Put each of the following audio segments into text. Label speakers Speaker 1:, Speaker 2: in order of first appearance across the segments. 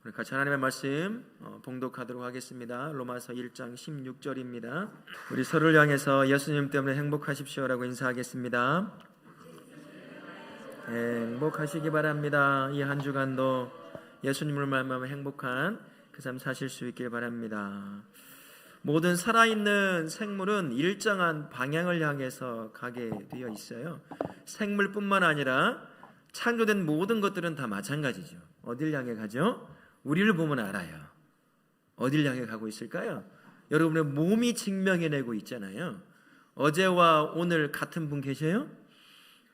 Speaker 1: 우리 같이 하나님의 말씀 봉독하도록 하겠습니다. 로마서 1장 16절입니다. 우리 서로를 향해서 예수님 때문에 행복하십시오라고 인사하겠습니다. 행복하시기 바랍니다. 이 한 주간도 예수님을 말미암아 행복한 그 삶 사실 수 있길 바랍니다. 모든 살아있는 생물은 일정한 방향을 향해서 가게 되어 있어요. 생물뿐만 아니라 창조된 모든 것들은 다 마찬가지죠. 어딜 향해 가죠? 우리를 보면 알아요. 어딜 향해 가고 있을까요? 여러분의 몸이 증명해내고 있잖아요. 어제와 오늘 같은 분 계세요?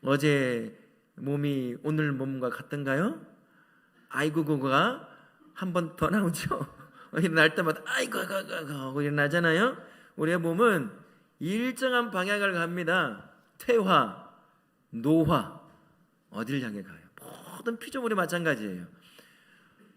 Speaker 1: 어제 몸이 오늘 몸과 같던가요? 아이고 그거가 한 번 더 나오죠. 일어날 때마다 아이고 하고 일어나잖아요. 우리의 몸은 일정한 방향을 갑니다. 퇴화, 노화, 어딜 향해 가요? 모든 피조물이 마찬가지예요.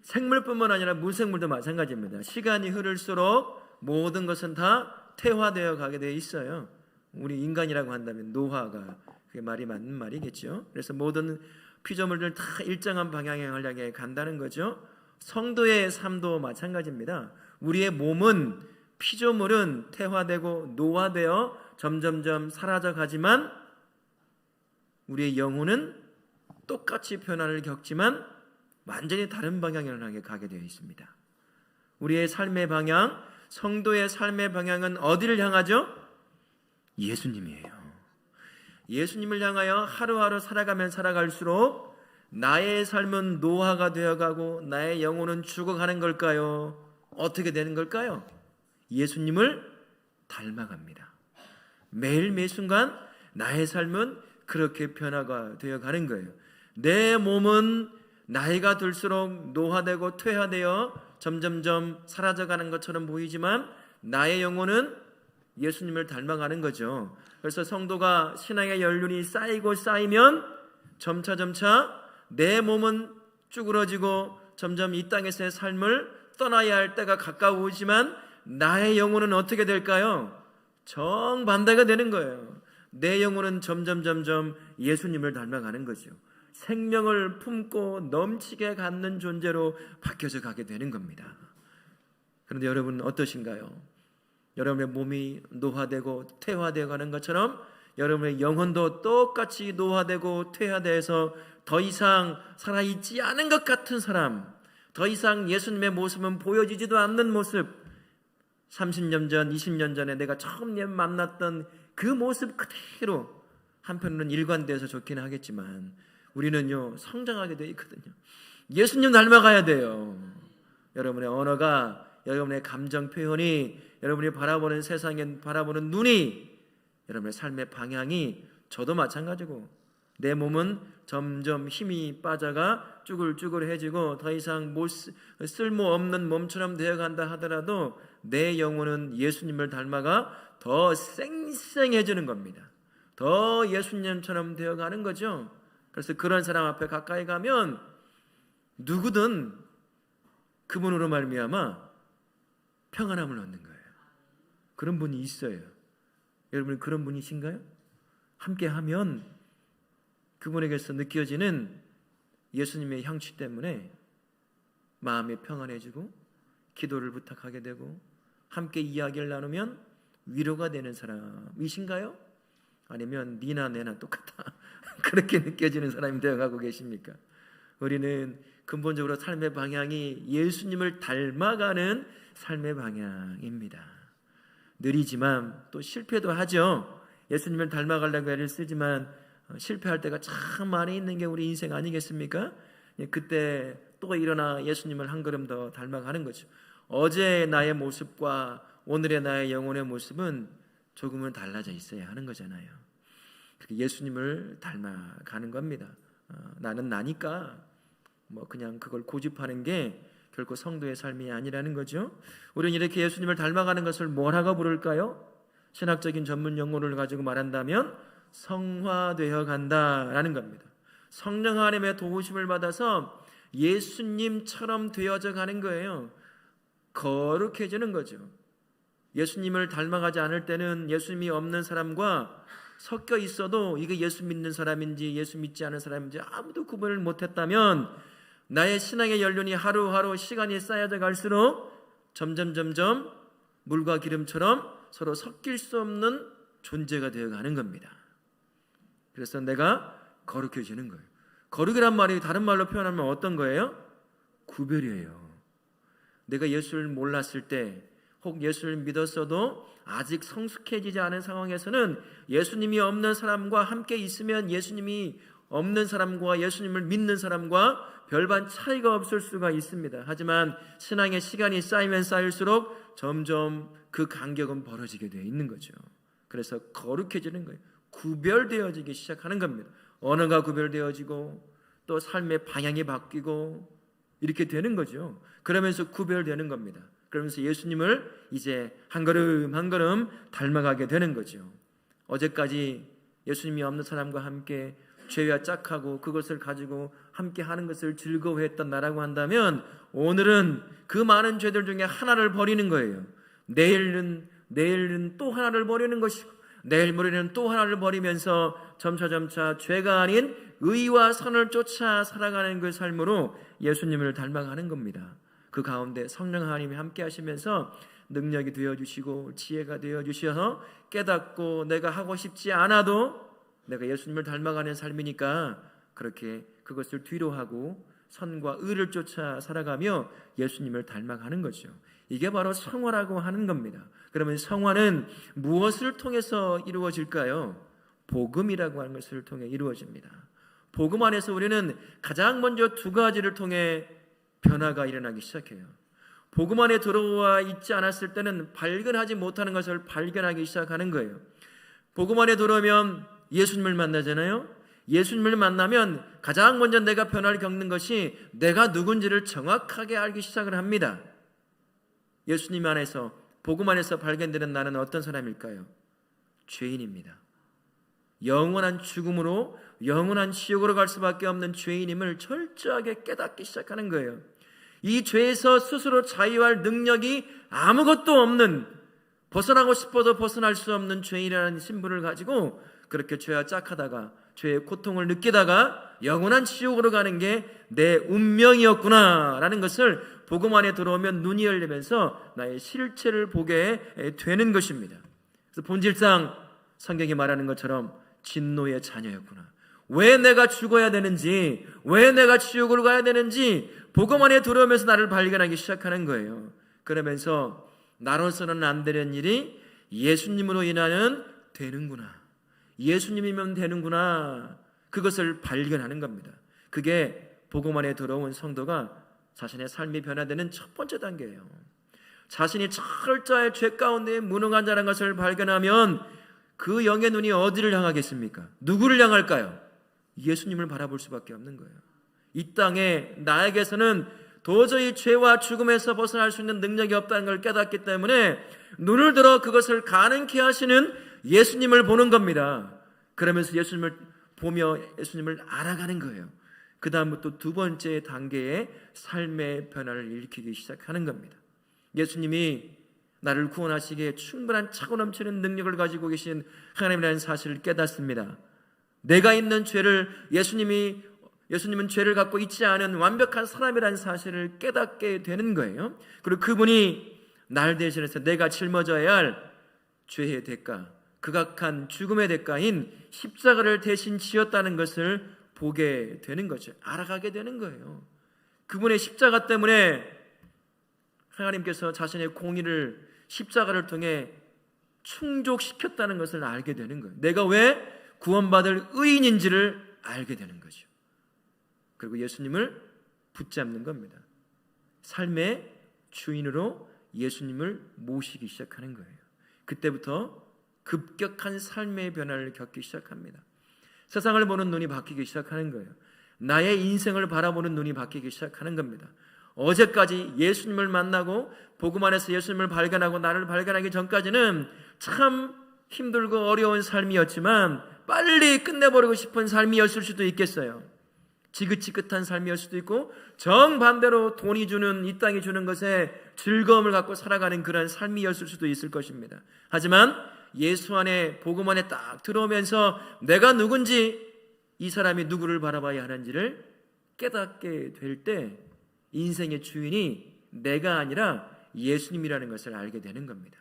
Speaker 1: 생물뿐만 아니라 무생물도 마찬가지입니다. 시간이 흐를수록 모든 것은 다 퇴화되어 가게 되어 있어요. 우리 인간이라고 한다면 노화가 그게 말이 맞는 말이겠죠. 그래서 모든 피조물들 다 일정한 방향을 향해 간다는 거죠. 성도의 삶도 마찬가지입니다. 우리의 몸은 피조물은 퇴화되고 노화되어 점점점 사라져 가지만 우리의 영혼은 똑같이 변화를 겪지만 완전히 다른 방향을 향해 가게 되어 있습니다. 우리의 삶의 방향, 성도의 삶의 방향은 어디를 향하죠? 예수님이에요. 예수님을 향하여 하루하루 살아가면 살아갈수록 나의 삶은 노화가 되어가고 나의 영혼은 죽어가는 걸까요? 어떻게 되는 걸까요? 예수님을 닮아갑니다. 매일 매 순간 나의 삶은 그렇게 변화가 되어가는 거예요. 내 몸은 나이가 들수록 노화되고 퇴화되어 점점점 사라져가는 것처럼 보이지만 나의 영혼은 예수님을 닮아가는 거죠. 그래서 성도가 신앙의 연륜이 쌓이고 쌓이면 점차 내 몸은 쭈그러지고 점점 이 땅에서의 삶을 떠나야 할 때가 가까우지만 나의 영혼은 어떻게 될까요? 정반대가 되는 거예요. 내 영혼은 점점 예수님을 닮아가는 거죠. 생명을 품고 넘치게 갖는 존재로 바뀌어져 가게 되는 겁니다. 그런데 여러분은 어떠신가요? 여러분의 몸이 노화되고 퇴화되어 가는 것처럼 여러분의 영혼도 똑같이 노화되고 퇴화되어서 더 이상 살아있지 않은 것 같은 사람, 더 이상 예수님의 모습은 보여지지도 않는 모습, 30년 전, 20년 전에 내가 처음 만났던 그 모습 그대로 한편으로는 일관되어서 좋기는 하겠지만 우리는요 성장하게 되어 있거든요. 예수님 닮아가야 돼요. 여러분의 언어가, 여러분의 감정 표현이, 여러분이 바라보는 세상에 바라보는 눈이, 여러분의 삶의 방향이, 저도 마찬가지고 내 몸은 점점 힘이 빠져가 쭈글쭈글해지고 더 이상 쓸모없는 몸처럼 되어간다 하더라도 내 영혼은 예수님을 닮아가 더 쌩쌩해지는 겁니다. 더 예수님처럼 되어가는 거죠. 그래서 그런 사람 앞에 가까이 가면 누구든 그분으로 말미암아 평안함을 얻는 거예요. 그런 분이 있어요. 여러분 그런 분이신가요? 함께하면 그분에게서 느껴지는 예수님의 향취 때문에 마음이 평안해지고 기도를 부탁하게 되고 함께 이야기를 나누면 위로가 되는 사람이신가요? 아니면 니나 내나 똑같아 그렇게 느껴지는 사람이 되어가고 계십니까? 우리는 근본적으로 삶의 방향이 예수님을 닮아가는 삶의 방향입니다. 느리지만 또 실패도 하죠. 예수님을 닮아가려고 애를 쓰지만 실패할 때가 참 많이 있는 게 우리 인생 아니겠습니까? 그때 또 일어나 예수님을 한 걸음 더 닮아가는 거죠. 어제의 나의 모습과 오늘의 나의 영혼의 모습은 조금은 달라져 있어야 하는 거잖아요. 예수님을 닮아가는 겁니다. 나는 나니까 그냥 그걸 고집하는 게 결코 성도의 삶이 아니라는 거죠. 우리는 이렇게 예수님을 닮아가는 것을 뭐라고 부를까요? 신학적인 전문 용어를 가지고 말한다면 성화되어 간다라는 겁니다. 성령 하나님의 도우심을 받아서 예수님처럼 되어져 가는 거예요. 거룩해지는 거죠. 예수님을 닮아가지 않을 때는 예수님이 없는 사람과 섞여 있어도 이게 예수 믿는 사람인지 예수 믿지 않은 사람인지 아무도 구분을 못했다면 나의 신앙의 연륜이 하루하루 시간이 쌓여져 갈수록 점점 물과 기름처럼 서로 섞일 수 없는 존재가 되어가는 겁니다. 그래서 내가 거룩해지는 거예요. 거룩이란 말이 다른 말로 표현하면 어떤 거예요? 구별이에요. 내가 예수를 몰랐을 때, 혹 예수를 믿었어도 아직 성숙해지지 않은 상황에서는 예수님이 없는 사람과 함께 있으면 예수님이 없는 사람과 예수님을 믿는 사람과 별반 차이가 없을 수가 있습니다. 하지만 신앙의 시간이 쌓이면 쌓일수록 점점 그 간격은 벌어지게 되어 있는 거죠. 그래서 거룩해지는 거예요. 구별되어지기 시작하는 겁니다. 언어가 구별되어지고 또 삶의 방향이 바뀌고 이렇게 되는 거죠. 그러면서 구별되는 겁니다. 그러면서 예수님을 이제 한 걸음 한 걸음 닮아가게 되는 거죠. 어제까지 예수님이 없는 사람과 함께 죄와 짝하고 그것을 가지고 함께 하는 것을 즐거워했던 나라고 한다면, 오늘은 그 많은 죄들 중에 하나를 버리는 거예요. 내일은 또 하나를 버리는 것이고, 내일 모레는 또 하나를 버리면서 점차 죄가 아닌 의와 선을 쫓아 살아가는 그 삶으로 예수님을 닮아가는 겁니다. 그 가운데 성령 하나님이 함께 하시면서 능력이 되어주시고 지혜가 되어주셔서 깨닫고, 내가 하고 싶지 않아도 내가 예수님을 닮아가는 삶이니까 그렇게 그것을 뒤로하고 선과 의를 쫓아 살아가며 예수님을 닮아가는 거죠. 이게 바로 성화라고 하는 겁니다. 그러면 성화는 무엇을 통해서 이루어질까요? 복음이라고 하는 것을 통해 이루어집니다. 복음 안에서 우리는 가장 먼저 두 가지를 통해 변화가 일어나기 시작해요. 복음 안에 들어와 있지 않았을 때는 발견하지 못하는 것을 발견하기 시작하는 거예요. 복음 안에 들어오면 예수님을 만나잖아요. 예수님을 만나면 가장 먼저 내가 변화를 겪는 것이 내가 누군지를 정확하게 알기 시작을 합니다. 예수님 안에서, 복음 안에서 발견되는 나는 어떤 사람일까요? 죄인입니다. 영원한 죽음으로, 영원한 지옥으로 갈 수밖에 없는 죄인임을 철저하게 깨닫기 시작하는 거예요. 이 죄에서 스스로 자유할 능력이 아무것도 없는, 벗어나고 싶어도 벗어날 수 없는 죄인이라는 신분을 가지고 그렇게 죄와 짝하다가 죄의 고통을 느끼다가 영원한 지옥으로 가는 게 내 운명이었구나 라는 것을 복음 안에 들어오면 눈이 열리면서 나의 실체를 보게 되는 것입니다. 그래서 본질상 성경이 말하는 것처럼 진노의 자녀였구나, 왜 내가 죽어야 되는지, 왜 내가 지옥으로 가야 되는지 복음 안에 들어오면서 나를 발견하기 시작하는 거예요. 그러면서 나로서는 안 되는 일이 예수님으로 인하는 되는구나, 예수님이면 되는구나, 그것을 발견하는 겁니다. 그게 복음 안에 들어온 성도가 자신의 삶이 변화되는 첫 번째 단계예요. 자신이 철저히 죄 가운데 무능한 자라는 것을 발견하면 그 영의 눈이 어디를 향하겠습니까? 누구를 향할까요? 예수님을 바라볼 수밖에 없는 거예요. 이 땅에 나에게서는 도저히 죄와 죽음에서 벗어날 수 있는 능력이 없다는 걸 깨닫기 때문에 눈을 들어 그것을 가능케 하시는 예수님을 보는 겁니다. 그러면서 예수님을 보며 예수님을 알아가는 거예요. 그 다음부터 두 번째 단계의 삶의 변화를 일으키기 시작하는 겁니다. 예수님이 나를 구원하시기에 충분한 차고 넘치는 능력을 가지고 계신 하나님이라는 사실을 깨닫습니다. 내가 있는 죄를, 예수님은 죄를 갖고 있지 않은 완벽한 사람이라는 사실을 깨닫게 되는 거예요. 그리고 그분이 날 대신해서 내가 짊어져야 할 죄의 대가, 극악한 죽음의 대가인 십자가를 대신 지었다는 것을 보게 되는 거죠. 알아가게 되는 거예요. 그분의 십자가 때문에 하나님께서 자신의 공의를 십자가를 통해 충족시켰다는 것을 알게 되는 거예요. 내가 왜 구원받을 의인인지를 알게 되는 거죠. 그리고 예수님을 붙잡는 겁니다. 삶의 주인으로 예수님을 모시기 시작하는 거예요. 그때부터 급격한 삶의 변화를 겪기 시작합니다. 세상을 보는 눈이 바뀌기 시작하는 거예요. 나의 인생을 바라보는 눈이 바뀌기 시작하는 겁니다. 어제까지 예수님을 만나고 복음 안에서 예수님을 발견하고 나를 발견하기 전까지는 참 힘들고 어려운 삶이었지만 빨리 끝내버리고 싶은 삶이었을 수도 있겠어요. 지긋지긋한 삶이었을 수도 있고, 정반대로 돈이 주는, 이 땅이 주는 것에 즐거움을 갖고 살아가는 그런 삶이었을 수도 있을 것입니다. 하지만 예수 안에, 복음 안에 딱 들어오면서 내가 누군지, 이 사람이 누구를 바라봐야 하는지를 깨닫게 될 때 인생의 주인이 내가 아니라 예수님이라는 것을 알게 되는 겁니다.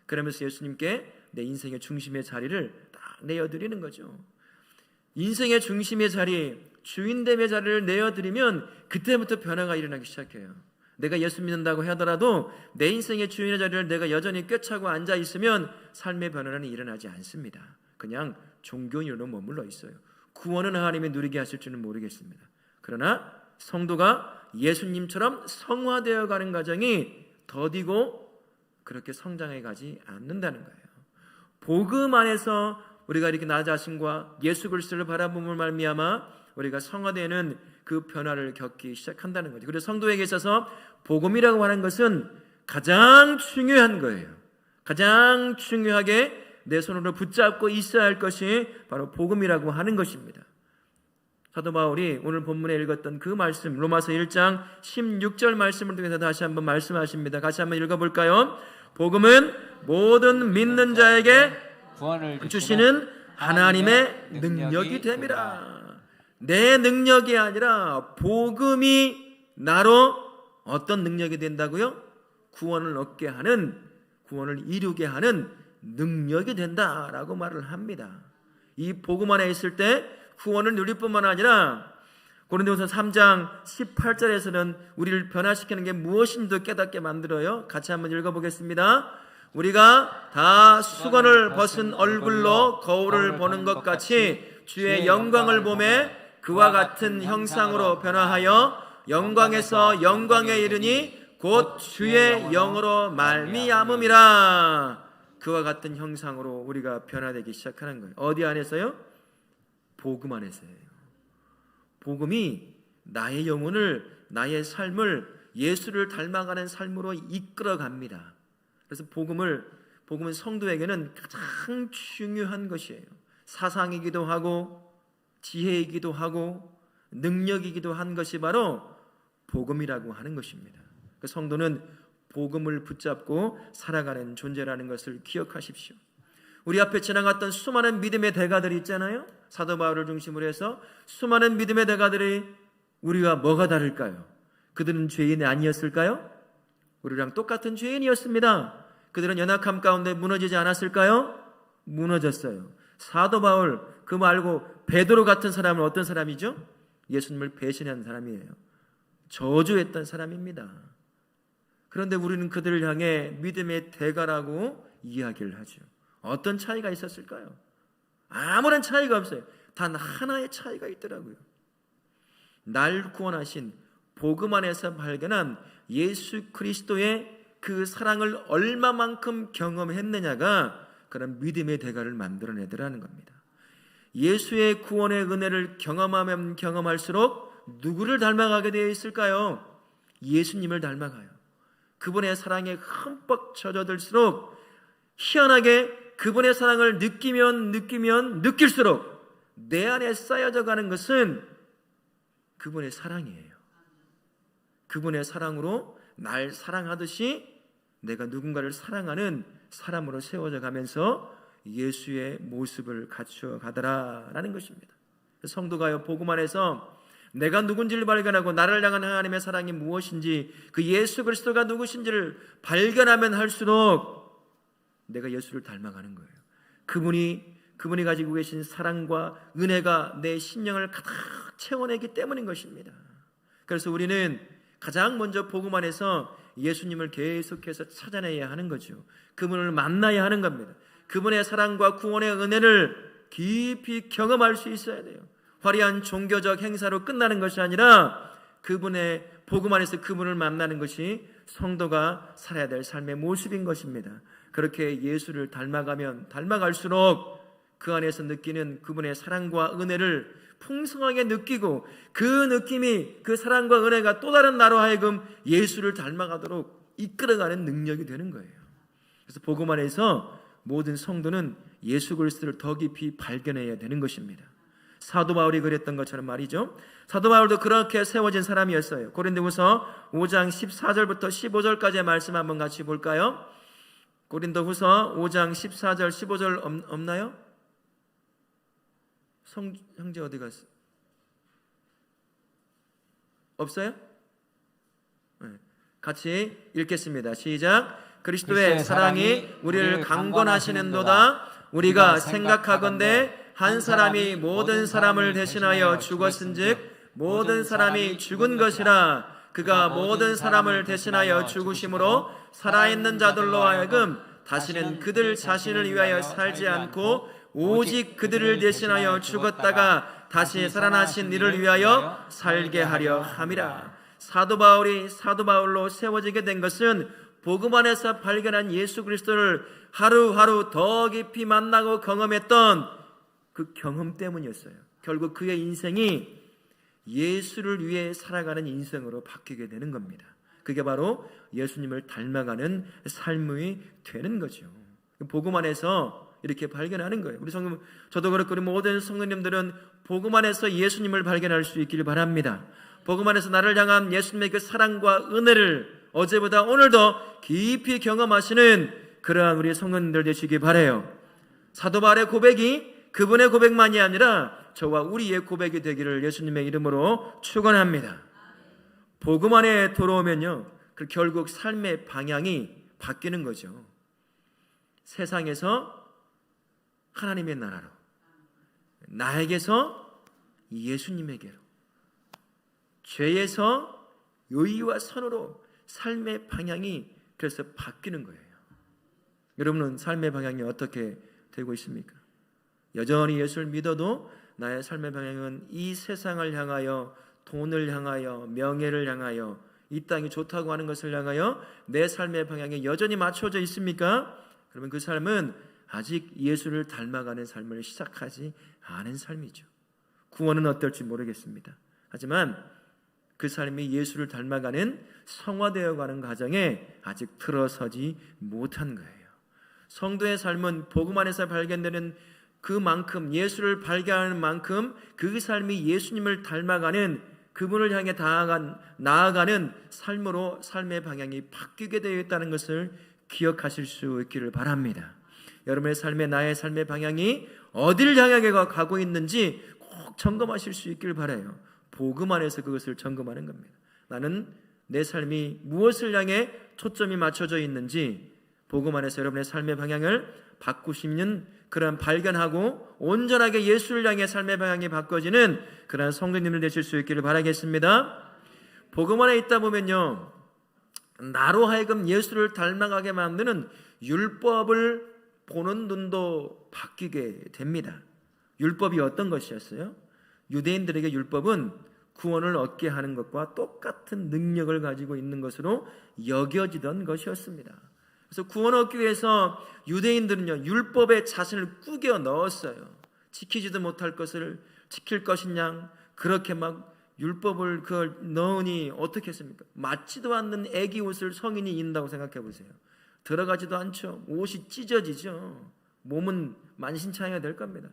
Speaker 1: 그러면서 예수님께 내 인생의 중심의 자리를 딱 내어드리는 거죠. 인생의 중심의 자리, 주인됨의 자리를 내어드리면 그때부터 변화가 일어나기 시작해요. 내가 예수 믿는다고 하더라도 내 인생의 주인의 자리를 내가 여전히 꿰차고 앉아있으면 삶의 변화는 일어나지 않습니다. 그냥 종교인으로 머물러 있어요. 구원은 하나님이 누리게 하실 줄은 모르겠습니다. 그러나 성도가 예수님처럼 성화되어 가는 과정이 더디고 그렇게 성장해 가지 않는다는 거예요. 복음 안에서 우리가 이렇게 나 자신과 예수 그리스도를 바라봄을 말미암아 우리가 성화되는 그 변화를 겪기 시작한다는 거죠. 그래서 성도에게 있어서 복음이라고 하는 것은 가장 중요한 거예요. 가장 중요하게 내 손으로 붙잡고 있어야 할 것이 바로 복음이라고 하는 것입니다. 사도 바울이 오늘 본문에 읽었던 그 말씀, 로마서 1장 16절 말씀을 통해서 다시 한번 말씀하십니다. 같이 한번 읽어볼까요? 복음은 모든 믿는 자에게 구원을 주시는 하나님의 능력이 됨이라. 내 능력이 아니라 복음이 나로 어떤 능력이 된다고요? 구원을 얻게 하는, 구원을 이루게 하는 능력이 된다라고 말을 합니다. 이 복음 안에 있을 때 구원을 누릴 뿐만 아니라 고린도후서 3장 18절에서는 우리를 변화시키는 게 무엇인지 깨닫게 만들어요. 같이 한번 읽어보겠습니다. 우리가 다 수건을 벗은 얼굴로 거울을 보는 것 같이 주의 영광을 보매 그와 같은 형상으로 변화하여 영광에서 영광에 이르니 곧 주의 영으로 말미암음이라. 그와 같은 형상으로 우리가 변화되기 시작하는 거예요. 어디 안에서요? 복음 안에서예요. 복음이 나의 영혼을, 나의 삶을 예수를 닮아가는 삶으로 이끌어갑니다. 그래서 복음은 성도에게는 가장 중요한 것이에요. 사상이기도 하고 지혜이기도 하고 능력이기도 한 것이 바로 복음이라고 하는 것입니다. 그 성도는 복음을 붙잡고 살아가는 존재라는 것을 기억하십시오. 우리 앞에 지나갔던 수많은 믿음의 대가들이 있잖아요. 사도 바울을 중심으로 해서 수많은 믿음의 대가들이 우리와 뭐가 다를까요? 그들은 죄인이 아니었을까요? 우리랑 똑같은 죄인이었습니다. 그들은 연약함 가운데 무너지지 않았을까요? 무너졌어요. 사도 바울, 그 말고 베드로 같은 사람은 어떤 사람이죠? 예수님을 배신한 사람이에요. 저주했던 사람입니다. 그런데 우리는 그들을 향해 믿음의 대가라고 이야기를 하죠. 어떤 차이가 있었을까요? 아무런 차이가 없어요. 단 하나의 차이가 있더라고요. 날 구원하신 복음 안에서 발견한 예수 그리스도의 그 사랑을 얼마만큼 경험했느냐가 그런 믿음의 대가를 만들어내더라는 겁니다. 예수의 구원의 은혜를 경험하면 경험할수록 누구를 닮아가게 되어 있을까요? 예수님을 닮아가요. 그분의 사랑에 흠뻑 젖어들수록 희한하게 그분의 사랑을 느끼면 느낄수록 내 안에 쌓여져 가는 것은 그분의 사랑이에요. 그분의 사랑으로 날 사랑하듯이 내가 누군가를 사랑하는 사람으로 세워져 가면서 예수의 모습을 갖추어 가더라라는 것입니다. 성도가요, 복음 안에서 내가 누군지를 발견하고 나를 향한 하나님의 사랑이 무엇인지, 그 예수 그리스도가 누구신지를 발견하면 할수록 내가 예수를 닮아가는 거예요. 그분이 가지고 계신 사랑과 은혜가 내 심령을 가득 채워내기 때문인 것입니다. 그래서 우리는 가장 먼저 복음 안에서 예수님을 계속해서 찾아내야 하는 거죠. 그분을 만나야 하는 겁니다. 그분의 사랑과 구원의 은혜를 깊이 경험할 수 있어야 돼요. 화려한 종교적 행사로 끝나는 것이 아니라 그분의 복음 안에서 그분을 만나는 것이 성도가 살아야 될 삶의 모습인 것입니다. 그렇게 예수를 닮아가면 닮아갈수록 그 안에서 느끼는 그분의 사랑과 은혜를 풍성하게 느끼고 그 느낌이, 그 사랑과 은혜가 또 다른 나로 하여금 예수를 닮아가도록 이끌어가는 능력이 되는 거예요. 그래서 복음 안에서 모든 성도는 예수 그리스도를 더 깊이 발견해야 되는 것입니다. 사도 바울이 그랬던 것처럼 말이죠. 사도 바울도 그렇게 세워진 사람이었어요. 고린도후서 5장 14절부터 15절까지의 말씀 한번 같이 볼까요? 고린도후서 5장 14절 15절 없나요? 형제 어디 갔어? 없어요? 네. 같이 읽겠습니다. 시작. 그리스도의 사랑이 우리를 강권하시는도다. 우리가 생각하건대 한 사람이 모든 사람을 대신하여 죽었은즉 모든 사람이 죽은 것이라. 그가 모든 사람을 대신하여 죽으심으로 살아있는 자들로 하여금 다시는 그들 자신을 위하여 살지 않고 오직 그들을 대신하여 죽었다가 다시 살아나신 이를 위하여 살게 하려 함이라. 사도 바울이 사도 바울로 세워지게 된 것은 복음 안에서 발견한 예수 그리스도를 하루하루 더 깊이 만나고 경험했던 그 경험 때문이었어요. 결국 그의 인생이 예수를 위해 살아가는 인생으로 바뀌게 되는 겁니다. 그게 바로 예수님을 닮아가는 삶이 되는 거죠. 복음 안에서 이렇게 발견하는 거예요. 우리 성도, 저도 그렇고 우리 모든 성도님들은 복음 안에서 예수님을 발견할 수 있기를 바랍니다. 복음 안에서 나를 향한 예수님의 그 사랑과 은혜를 어제보다 오늘 더 깊이 경험하시는 그러한 우리 성도님들 되시기 바라요. 사도 바울의 고백이 그분의 고백만이 아니라 저와 우리의 고백이 되기를 예수님의 이름으로 축원합니다. 복음 안에 들어오면요, 결국 삶의 방향이 바뀌는 거죠. 세상에서 하나님의 나라로, 나에게서 예수님에게로, 죄에서 의와 선으로 삶의 방향이 그래서 바뀌는 거예요. 여러분은 삶의 방향이 어떻게 되고 있습니까? 여전히 예수를 믿어도 나의 삶의 방향은 이 세상을 향하여, 돈을 향하여, 명예를 향하여, 이 땅이 좋다고 하는 것을 향하여 내 삶의 방향이 여전히 맞춰져 있습니까? 그러면 그 삶은 아직 예수를 닮아가는 삶을 시작하지 않은 삶이죠. 구원은 어떨지 모르겠습니다. 하지만 그 삶이 예수를 닮아가는 성화되어가는 과정에 아직 들어서지 못한 거예요. 성도의 삶은 복음 안에서 발견되는 그만큼, 예수를 발견하는 만큼 그 삶이 예수님을 닮아가는, 그분을 향해 나아가는 삶으로 삶의 방향이 바뀌게 되어 있다는 것을 기억하실 수 있기를 바랍니다. 여러분의 삶에 나의 삶의 방향이 어디를 향해 가고 있는지 꼭 점검하실 수 있기를 바라요. 복음 안에서 그것을 점검하는 겁니다. 나는 내 삶이 무엇을 향해 초점이 맞춰져 있는지 복음 안에서 여러분의 삶의 방향을 바꾸시는, 그런 발견하고 온전하게 예수를 향해 삶의 방향이 바꿔지는 그런 성도님들 되실 수 있기를 바라겠습니다. 복음 안에 있다 보면요, 나로 하여금 예수를 닮아가게 만드는 율법을 보는 눈도 바뀌게 됩니다. 율법이 어떤 것이었어요? 유대인들에게 율법은 구원을 얻게 하는 것과 똑같은 능력을 가지고 있는 것으로 여겨지던 것이었습니다. 그래서 구원을 얻기 위해서 유대인들은요, 율법에 자신을 꾸겨 넣었어요. 지키지도 못할 것을 지킬 것이냐, 그렇게 막 율법을 그걸 넣으니 어떻게 했습니까? 맞지도 않는 애기 옷을 성인이 입는다고 생각해 보세요. 들어가지도 않죠. 옷이 찢어지죠. 몸은 만신창이가 될 겁니다.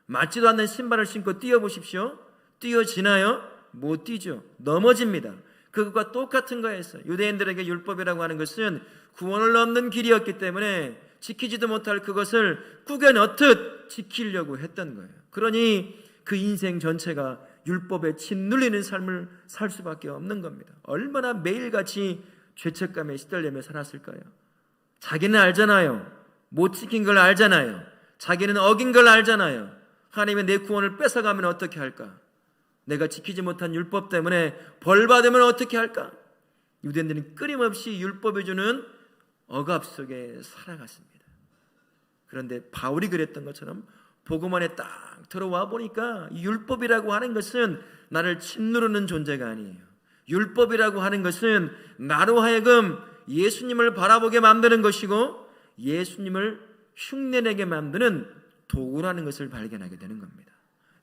Speaker 1: 맞지도 않는 신발을 신고 뛰어보십시오. 뛰어지나요? 못 뛰죠. 넘어집니다. 그것과 똑같은 거였어요. 유대인들에게 율법이라고 하는 것은 구원을 얻는 길이었기 때문에 지키지도 못할 그것을 꾸겨 넣듯 지키려고 했던 거예요. 그러니 그 인생 전체가 율법에 짓눌리는 삶을 살 수밖에 없는 겁니다. 얼마나 매일같이 죄책감에 시달리며 살았을까요? 자기는 알잖아요. 못 지킨 걸 알잖아요. 자기는 어긴 걸 알잖아요. 하나님의 내 구원을 뺏어가면 어떻게 할까? 내가 지키지 못한 율법 때문에 벌 받으면 어떻게 할까? 유대인들은 끊임없이 율법이 주는 억압 속에 살아갔습니다. 그런데 바울이 그랬던 것처럼 복음 안에 딱 들어와 보니까 율법이라고 하는 것은 나를 짓누르는 존재가 아니에요. 율법이라고 하는 것은 나로 하여금 예수님을 바라보게 만드는 것이고 예수님을 흉내내게 만드는 도구라는 것을 발견하게 되는 겁니다.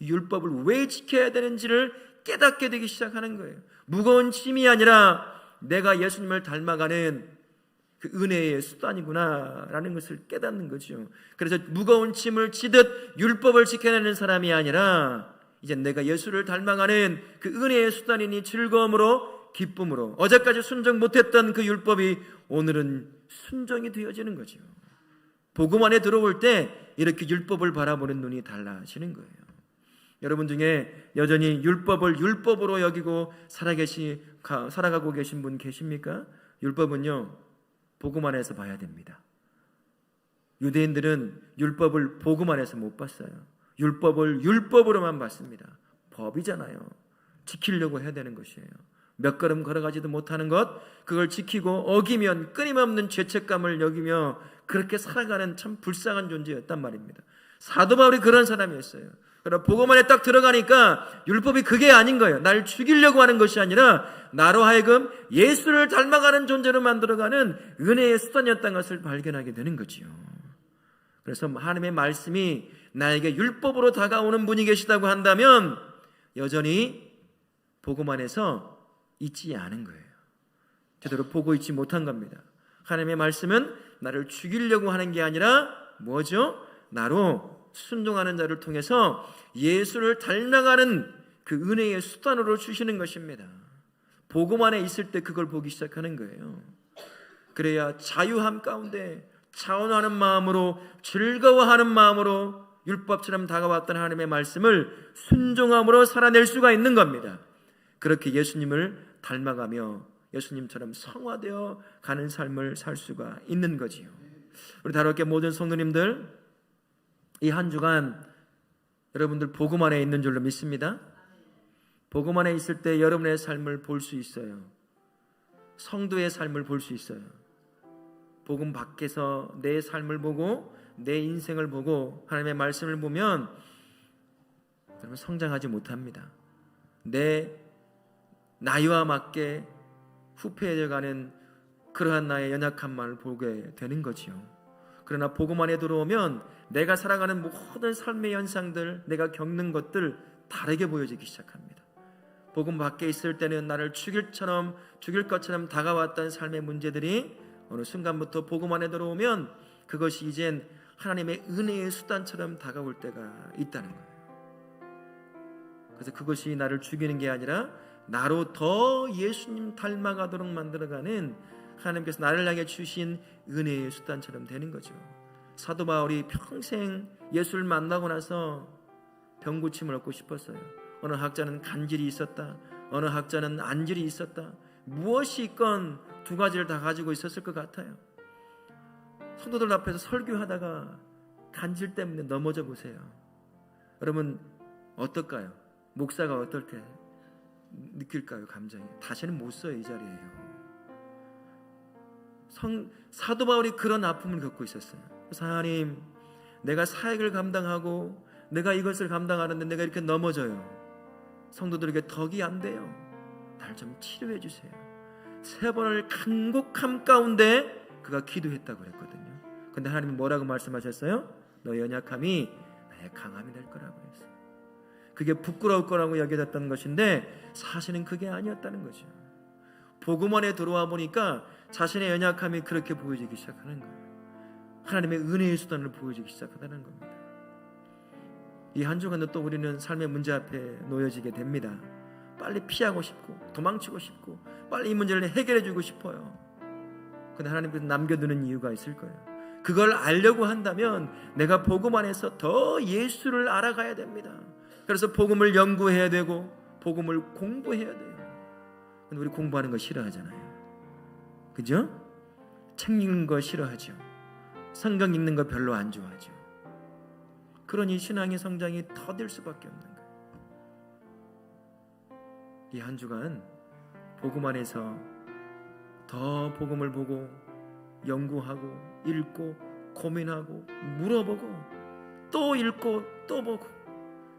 Speaker 1: 율법을 왜 지켜야 되는지를 깨닫게 되기 시작하는 거예요. 무거운 짐이 아니라 내가 예수님을 닮아가는 그 은혜의 수단이구나라는 것을 깨닫는 거죠. 그래서 무거운 짐을 지듯 율법을 지켜내는 사람이 아니라 이제 내가 예수를 닮아가는 그 은혜의 수단이니 즐거움으로, 기쁨으로, 어제까지 순종 못했던 그 율법이 오늘은 순종이 되어지는 거죠. 복음 안에 들어올 때 이렇게 율법을 바라보는 눈이 달라지는 거예요. 여러분 중에 여전히 율법을 율법으로 여기고 살아가고 계신 분 계십니까? 율법은요, 복음 안에서 봐야 됩니다. 유대인들은 율법을 복음 안에서 못 봤어요. 율법을 율법으로만 봤습니다. 법이잖아요. 지키려고 해야 되는 것이에요. 몇 걸음 걸어가지도 못하는 것, 그걸 지키고 어기면 끊임없는 죄책감을 여기며 그렇게 살아가는 참 불쌍한 존재였단 말입니다. 사도 바울이 그런 사람이었어요. 그러나 복음 안에 딱 들어가니까 율법이 그게 아닌 거예요. 날 죽이려고 하는 것이 아니라 나로 하여금 예수를 닮아가는 존재로 만들어가는 은혜의 수단이었다는 것을 발견하게 되는 거지요. 그래서 하나님의 말씀이 나에게 율법으로 다가오는 분이 계시다고 한다면 여전히 복음 안에서 있지 않은 거예요. 제대로 보고 있지 못한 겁니다. 하나님의 말씀은 나를 죽이려고 하는 게 아니라 뭐죠? 나로 순종하는 자를 통해서 예수를 닮아가는 그 은혜의 수단으로 주시는 것입니다. 복음 안에 있을 때 그걸 보기 시작하는 거예요. 그래야 자유함 가운데 차원하는 마음으로, 즐거워하는 마음으로 율법처럼 다가왔던 하나님의 말씀을 순종함으로 살아낼 수가 있는 겁니다. 그렇게 예수님을 닮아가며 예수님처럼 성화되어 가는 삶을 살 수가 있는 거지요. 우리 다롭게 모든 성도님들, 이 한 주간 여러분들 복음 안에 있는 줄로 믿습니다. 복음 안에 있을 때 여러분의 삶을 볼 수 있어요. 성도의 삶을 볼 수 있어요. 복음 밖에서 내 삶을 보고 내 인생을 보고 하나님의 말씀을 보면 여러분 성장하지 못합니다. 내 나이와 맞게 후패해져가는 그러한 나의 연약함만을 보게 되는 거지요. 그러나 복음 안에 들어오면 내가 살아가는 모든 삶의 현상들, 내가 겪는 것들 다르게 보여지기 시작합니다. 복음 밖에 있을 때는 나를 죽일 것처럼 다가왔던 삶의 문제들이 어느 순간부터 복음 안에 들어오면 그것이 이젠 하나님의 은혜의 수단처럼 다가올 때가 있다는 거예요. 그래서 그것이 나를 죽이는 게 아니라 나로 더 예수님 닮아가도록 만들어가는 하나님께서 나를 향해 주신 은혜의 수단처럼 되는 거죠. 사도 바울이 평생 예수를 만나고 나서 병고침을 얻고 싶었어요. 어느 학자는 간질이 있었다, 어느 학자는 안질이 있었다. 무엇이 있건 두 가지를 다 가지고 있었을 것 같아요. 성도들 앞에서 설교하다가 간질 때문에 넘어져 보세요. 여러분 어떨까요? 목사가 어떻게 느낄까요? 감정이 다시는 못 써요. 이 자리에요. 사도 바울이 그런 아픔을 겪고 있었어요. 그래서 하나님, 내가 사역을 감당하고 내가 이것을 감당하는데 내가 이렇게 넘어져요. 성도들에게 덕이 안 돼요. 날 좀 치료해 주세요. 3번을 간곡함 가운데 그가 기도했다고 그랬거든요. 근데 하나님은 뭐라고 말씀하셨어요? 너 연약함이 나의 강함이 될 거라고 했어요. 그게 부끄러울 거라고 여겨졌던 것인데 사실은 그게 아니었다는 거죠. 복음 안에 들어와 보니까 자신의 연약함이 그렇게 보여지기 시작하는 거예요. 하나님의 은혜의 수단을 보여지기 시작하다는 겁니다. 이 한 주간도 또 우리는 삶의 문제 앞에 놓여지게 됩니다. 빨리 피하고 싶고 도망치고 싶고 빨리 이 문제를 해결해 주고 싶어요. 그런데 하나님께서 남겨두는 이유가 있을 거예요. 그걸 알려고 한다면 내가 복음 안에서 더 예수를 알아가야 됩니다. 그래서 복음을 연구해야 되고 복음을 공부해야 돼요. 근데 우리 공부하는 거 싫어하잖아요. 그죠? 책 읽는 거 싫어하죠. 성경 읽는 거 별로 안 좋아하죠. 그러니 신앙의 성장이 더딜 수밖에 없는 거예요. 이 한 주간 복음 안에서 더 복음을 보고 연구하고 읽고 고민하고 물어보고 또 읽고 또 보고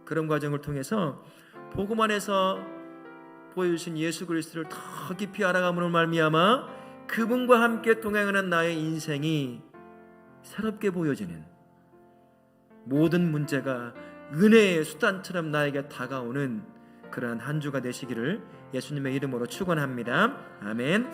Speaker 1: 그런 과정을 통해서 복음 안에서 보여주신 예수 그리스도를 더 깊이 알아감으로 말미암아 그분과 함께 동행하는 나의 인생이 새롭게 보여지는, 모든 문제가 은혜의 수단처럼 나에게 다가오는 그러한 한 주가 되시기를 예수님의 이름으로 축원합니다. 아멘.